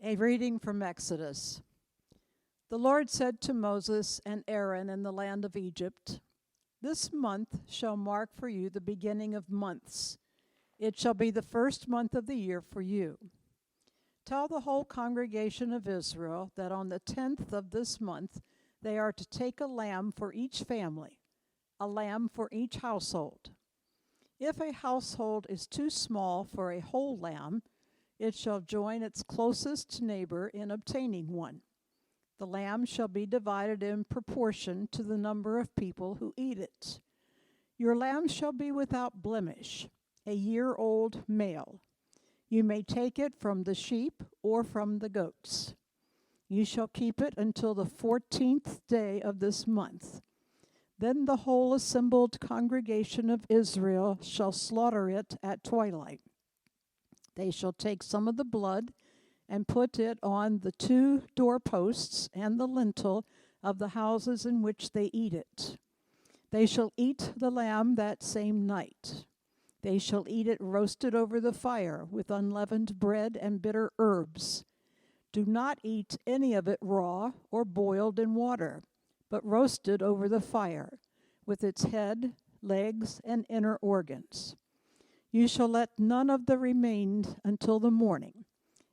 A reading from Exodus. The Lord said to Moses and Aaron in the land of Egypt, "This month shall mark for you the beginning of months. It shall be the first month of the year for you. Tell the whole congregation of Israel that on the 10th of this month they are to take a lamb for each family, a lamb for each household. If a household is too small for a whole lamb, it shall join its closest neighbor in obtaining one. The lamb shall be divided in proportion to the number of people who eat it. Your lamb shall be without blemish, a year-old male. You may take it from the sheep or from the goats. You shall keep it until the 14th day of this month. Then the whole assembled congregation of Israel shall slaughter it at twilight. They shall take some of the blood and put it on the 2 doorposts and the lintel of the houses in which they eat it. They shall eat the lamb that same night. They shall eat it roasted over the fire with unleavened bread and bitter herbs. Do not eat any of it raw or boiled in water, but roasted over the fire, with its head, legs, and inner organs. You shall let none of the remain until the morning.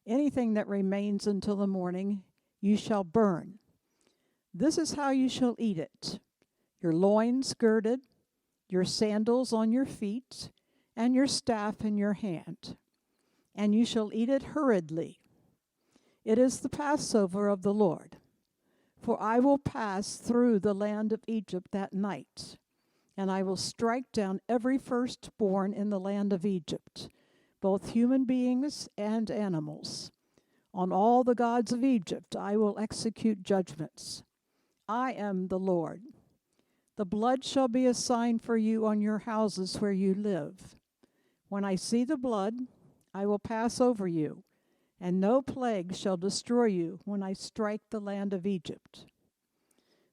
Anything that remains until the morning you shall burn. This is how you shall eat it: your loins girded, your sandals on your feet, and your staff in your hand. And you shall eat it hurriedly. It is the Passover of the Lord. For I will pass through the land of Egypt that night, and I will strike down every firstborn in the land of Egypt, both human beings and animals. On all the gods of Egypt I will execute judgments. I am the Lord. The blood shall be a sign for you on your houses where you live. When I see the blood, I will pass over you, and no plague shall destroy you when I strike the land of Egypt.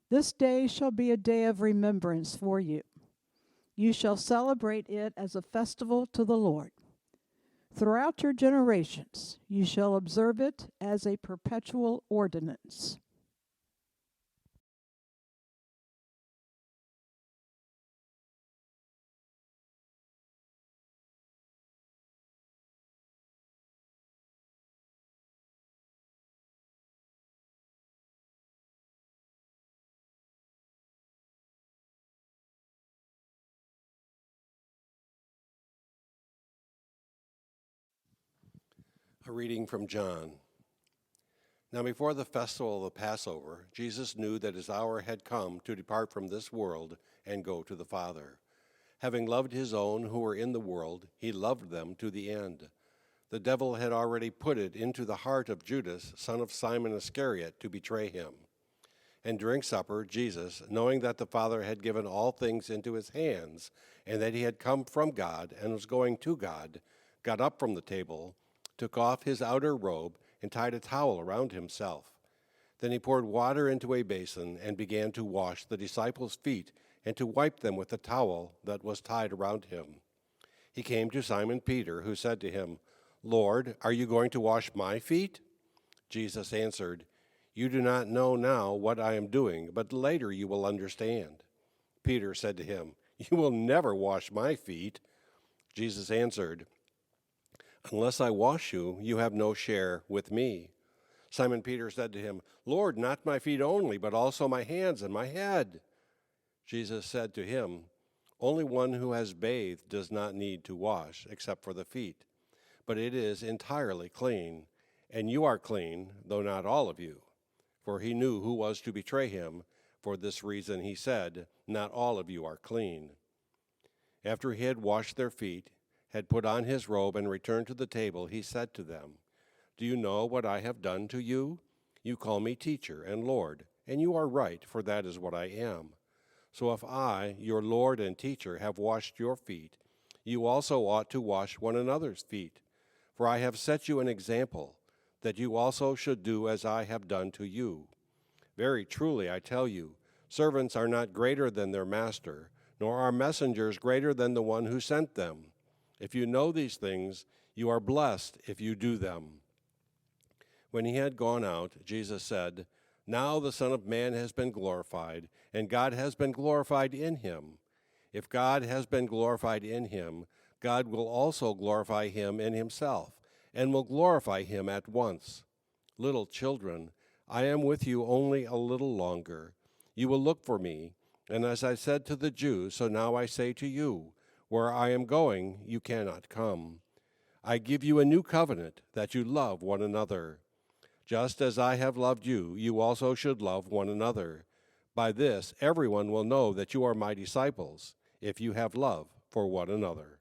This day shall be a day of remembrance for you. You shall celebrate it as a festival to the Lord. Throughout your generations you shall observe it as a perpetual ordinance." A reading from John. Now before the festival of the Passover, Jesus knew that his hour had come to depart from this world and go to the Father. Having loved his own who were in the world, he loved them to the end. The devil had already put it into the heart of Judas, son of Simon Iscariot, to betray him. And during supper, Jesus, knowing that the Father had given all things into his hands, and that he had come from God and was going to God, got up from the table, took off his outer robe, and tied a towel around himself. Then he poured water into a basin and began to wash the disciples' feet and to wipe them with the towel that was tied around him. He came to Simon Peter, who said to him, "Lord, are you going to wash my feet?" Jesus answered, "You do not know now what I am doing, but later you will understand." Peter said to him, "You will never wash my feet." Jesus answered, "Unless I wash you, you have no share with me." Simon Peter said to him, "Lord, not my feet only, but also my hands and my head." Jesus said to him, "Only one who has bathed does not need to wash, except for the feet. But it is entirely clean, and you are clean, though not all of you." For he knew who was to betray him. For this reason he said, "Not all of you are clean." After he had washed their feet, had put on his robe and returned to the table, he said to them, "Do you know what I have done to you? You call me teacher and Lord, and you are right, for that is what I am. So if I, your Lord and teacher, have washed your feet, you also ought to wash one another's feet. For I have set you an example, that you also should do as I have done to you. Very truly I tell you, servants are not greater than their master, nor are messengers greater than the one who sent them. If you know these things, you are blessed if you do them. When he had gone out, Jesus said, "Now the Son of Man has been glorified, and God has been glorified in him. If God has been glorified in him, God will also glorify him in himself, and will glorify him at once. Little children, I am with you only a little longer. You will look for me, and as I said to the Jews, so now I say to you, where I am going, you cannot come. I give you a new covenant, that you love one another. Just as I have loved you, you also should love one another. By this, everyone will know that you are my disciples, if you have love for one another."